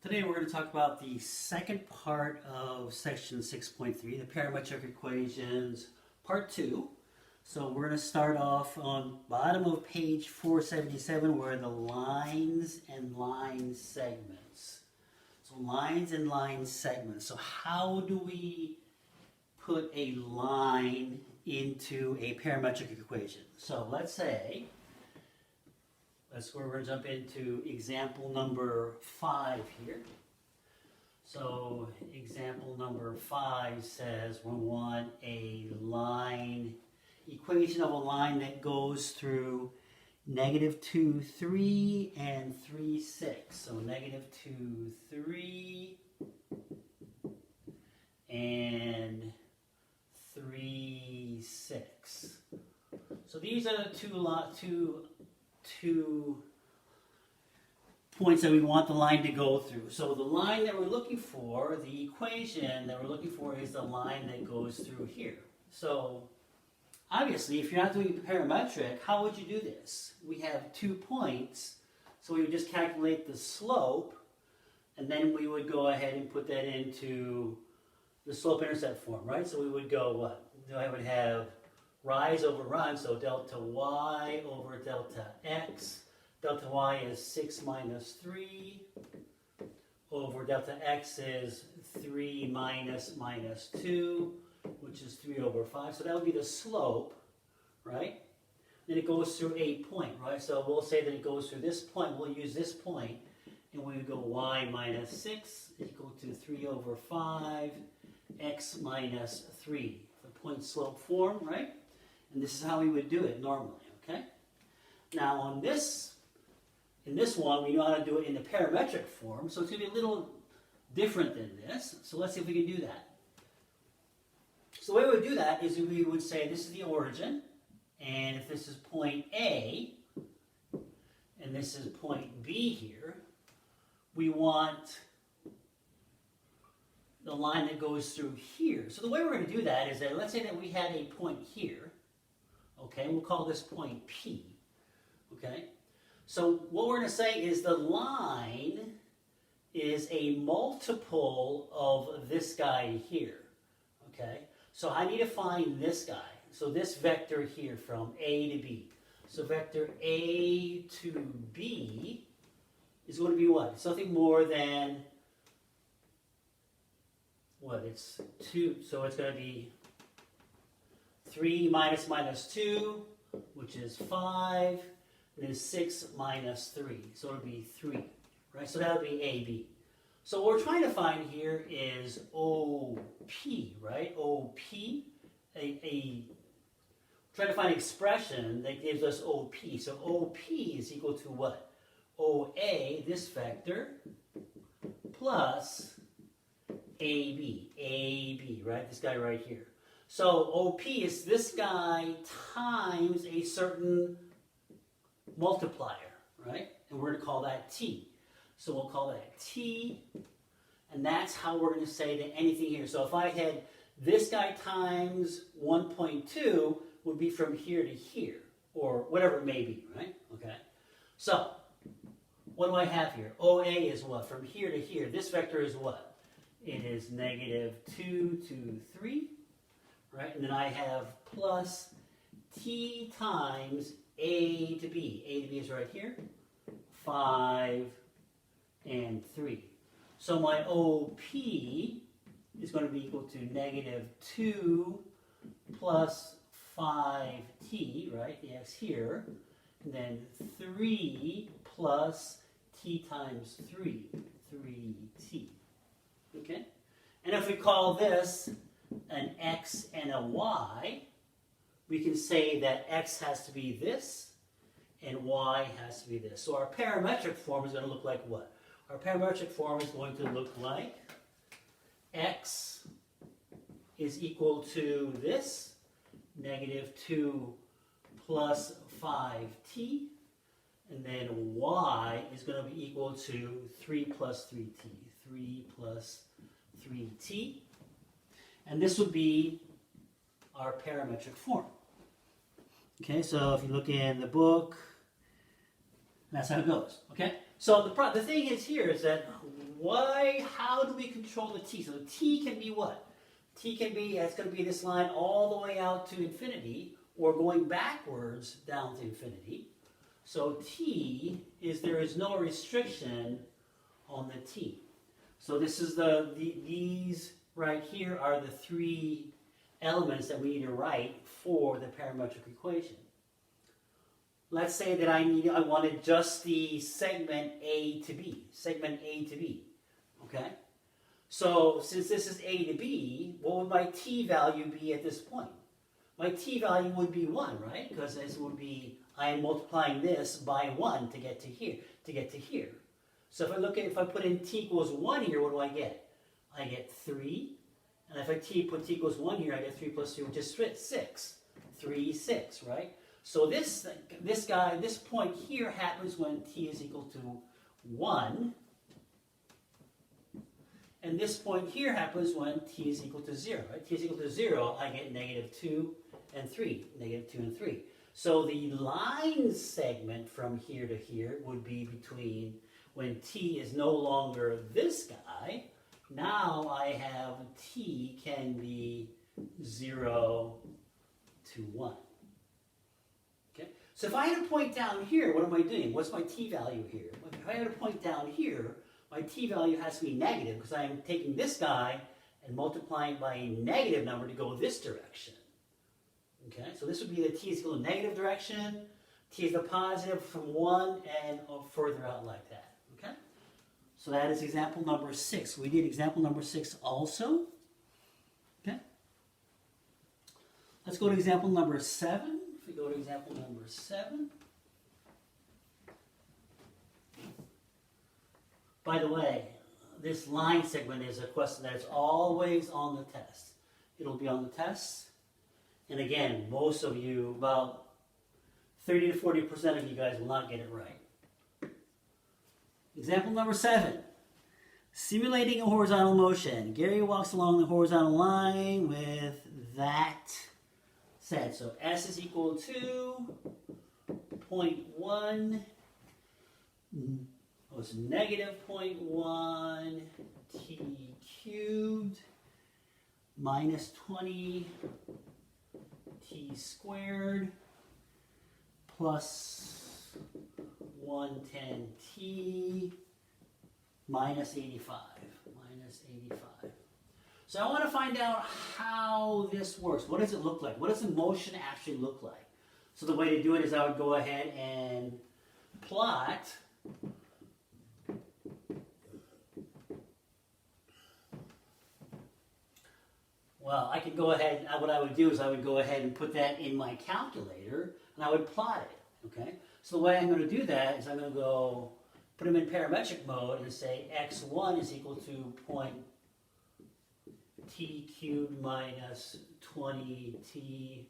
Today we're going to talk about the second part of section 6.3, the parametric equations, part 2. So we're going to start off on bottom of page 477 where the lines and line segments. So lines and line segments. So how do we put a line into a parametric equation? So let's say, that's where we're going to jump into example number 5 here. So example number 5 says we want a line, equation of a line that goes through -2, 3, and 3, 6. So -2, 3, and 3, 6. So these are the two points that we want the line to go through. So the line that we're looking for, the equation that we're looking for is the line that goes through here. So obviously, if you're not doing parametric, how would you do this? We have 2 points, so we would just calculate the slope, and then we would go ahead and put that into the slope-intercept form, right? So we would go what? I would have rise over run, so delta y over delta x. Delta y is 6 minus 3 over delta x is 3 minus 2, which is 3 over 5. So that would be the slope, right? Then it goes through a point, right? So we'll say that it goes through this point. We'll use this point, and we would go y minus 6 equal to 3 over 5, x minus 3. The point slope form, right? And this is how we would do it normally, okay? Now on in this one, we know how to do it in the parametric form, so it's going to be a little different than this. So let's see if we can do that. So the way we would do that is we would say this is the origin, and if this is point A, and this is point B here, we want the line that goes through here. So the way we're going to do that is that, let's say that we had a point here, okay, we'll call this point P, okay? So what we're going to say is the line is a multiple of this guy here, okay? So I need to find this guy. So this vector here from A to B. So vector A to B is going to be what? Something more than, what? It's 2, so it's going to be 3 minus 2, which is 5, and then 6 minus 3, so it'll be 3, right? So that would be AB. So what we're trying to find here is OP, right? OP, trying to find an expression that gives us OP. So OP is equal to what? OA, this vector, plus AB, right? This guy right here. So OP is this guy times a certain multiplier, right? And we're going to call that T. So we'll call that T, and that's how we're going to say that anything here. So if I had this guy times 1.2 would be from here to here, or whatever it may be, right? Okay. So what do I have here? OA is what? From here to here. This vector is what? It is -2 to 3, right? And then I have plus T times A to B. A to B is right here. 5 and 3. So my OP is going to be equal to -2 plus 5t, right? The x here. And then 3 plus t times 3. 3t. Okay? And if we call this an x and a y, we can say that x has to be this and y has to be this. So our parametric form is going to look like what? Our parametric form is going to look like x is equal to this, -2 plus 5t, and then y is going to be equal to 3 plus 3t. 3 plus 3t. And this would be our parametric form. Okay, so if you look in the book, that's how it goes. Okay? So the thing is here is that how do we control the t? So the t can be what? T can be, it's going to be this line all the way out to infinity, or going backwards down to infinity. So t is, there is no restriction on the t. So this is these right here are the three elements that we need to write for the parametric equation. Let's say that I wanted just the segment A to B. Segment A to B. Okay? So since this is A to B, what would my t value be at this point? My t value would be 1, right? Because this would be, I am multiplying this by 1 to get to here. So if I put in t equals 1 here, what do I get? I get 3. And if I put t equals 1 here, I get 3 plus 3, which is 6. 3, 6, right? So this point here happens when t is equal to 1. And this point here happens when t is equal to 0. Right? T is equal to 0, I get negative 2 and 3. Negative 2 and 3. So the line segment from here to here would be between when t is no longer this guy. Now I have t can be 0 to 1. Okay? So if I had a point down here, what am I doing? What's my t value here? If I had a point down here, my t value has to be negative because I am taking this guy and multiplying by a negative number to go this direction. Okay, so this would be the t is equal to negative direction, t is the positive from 1 and further out like that. Okay, so that is example number 6. We did example number 6 also. Okay, let's go to example number 7. If we go to example number 7. By the way, this line segment is a question that is always on the test. It'll be on the test. And again, most of you, about 30 to 40% of you guys will not get it right. Example number 7. Simulating a horizontal motion. Gary walks along the horizontal line with that set. So S is equal to 0.1. Was negative 0.1 t cubed minus 20 t squared plus 110 t minus 85. So I want to find out how this works. What does it look like? What does the motion actually look like? So the way to do it is I would go ahead and plot well, I could go ahead, what I would do is I would go ahead and put that in my calculator, and I would plot it, okay? So the way I'm going to do that is I'm going to go put them in parametric mode and say x1 is equal to t cubed minus 20t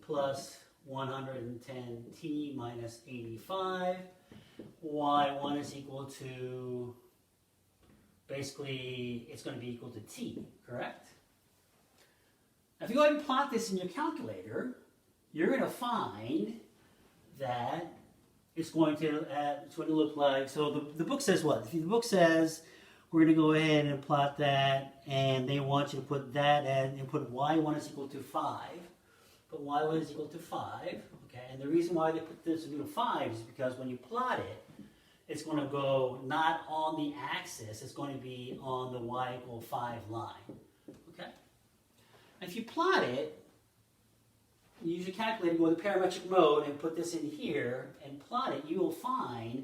plus 110t minus 85. y1 is equal to, basically, it's going to be equal to t, correct? If you go ahead and plot this in your calculator, you're going to find that it's going to look like, so the book says what? The book says we're going to go ahead and plot that, and they want you to put that and put y1 is equal to 5. Put y1 is equal to 5, okay? And the reason why they put this equal to 5 is because when you plot it, it's going to go not on the axis, it's going to be on the y equal 5 line, okay? If you plot it, you use your calculator, go to parametric mode, and put this in here and plot it, you will find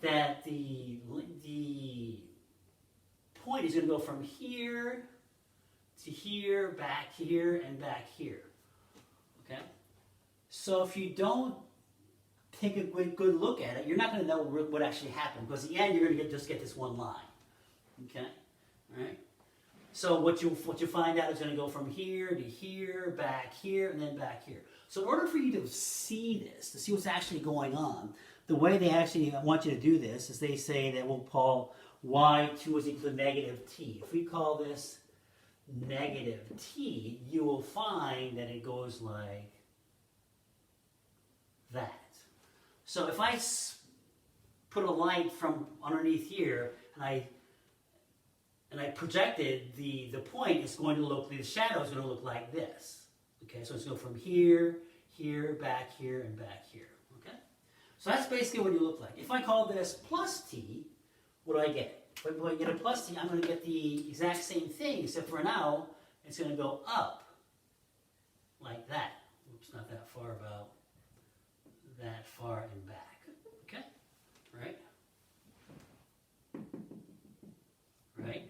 that the point is going to go from here to here, back here, and back here. Okay? So if you don't take a good look at it, you're not going to know what actually happened, because at the end you're going to just get this one line. Okay? All right? So what you find out is going to go from here to here, back here, and then back here. So in order for you to see this, to see what's actually going on, the way they actually want you to do this is they say that we'll call y2 is equal to negative t. If we call this negative t, you will find that it goes like that. So if I put a light from underneath here, and I projected the point, it's going to look, the shadow is going to look like this. Okay, so it's going from here, here, back here, and back here. Okay, so that's basically what it look like. If I call this plus t, what do I get? If I get a plus t, I'm going to get the exact same thing, except for now, it's going to go up like that. Oops, not that far, about that far and back. Okay, right? Right?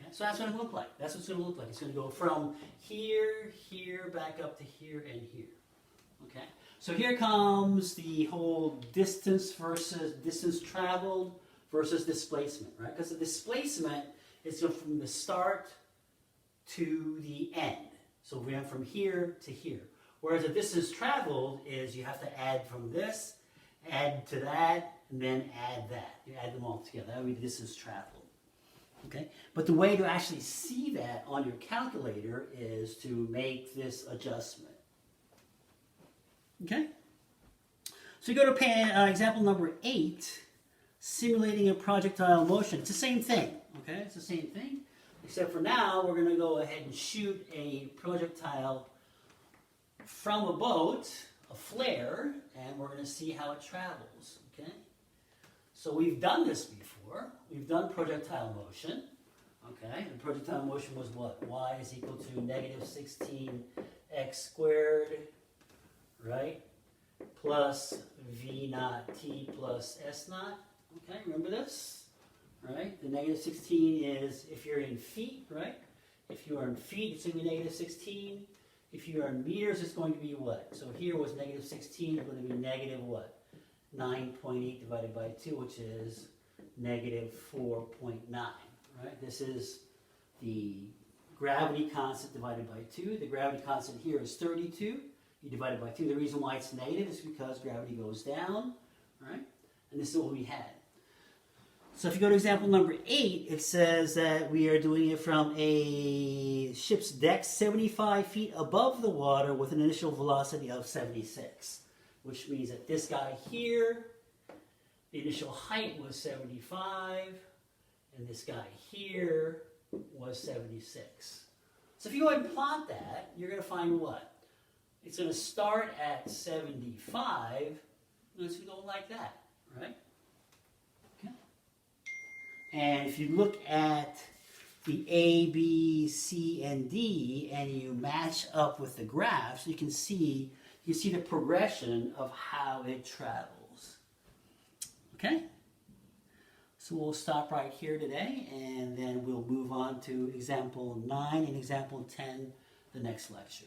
Okay, so that's what it look like. That's what it's going to look like. It's going to go from here, here, back up to here, and here. Okay, so here comes the whole distance versus distance traveled versus displacement, right? Because the displacement is going from the start to the end. So we went from here to here. Whereas the distance traveled is you have to add from this, add to that, and then add that. You add them all together. That would be the distance traveled. Okay? But the way to actually see that on your calculator is to make this adjustment. Okay? So you go to example number 8, simulating a projectile motion. It's the same thing. Okay? It's the same thing. Except for now, we're going to go ahead and shoot a projectile from a boat, a flare, and we're going to see how it travels. Okay? So we've done this before. We've done projectile motion. Okay? And projectile motion was what? Y is equal to negative 16x squared, right? Plus v naught t plus s naught. Okay? Remember this? Right? The negative 16 is if you're in feet, right? If you are in feet, it's going to be negative 16. If you are in meters, it's going to be what? So here was negative 16, it's going to be negative what? 9.8 divided by 2, which is negative 4.9, right? This is the gravity constant divided by 2. The gravity constant here is 32. You divide it by 2. The reason why it's negative is because gravity goes down, right? And this is what we had. So if you go to example number 8, it says that we are doing it from a ship's deck 75 feet above the water with an initial velocity of 76, which means that this guy here, the initial height was 75, and this guy here was 76. So if you go ahead and plot that, you're going to find what? It's going to start at 75, and it's going to go like that, right? And if you look at the A, B, C, and D, and you match up with the graphs, you can see the progression of how it travels. Okay? So we'll stop right here today, and then we'll move on to example 9 and example 10 the next lecture.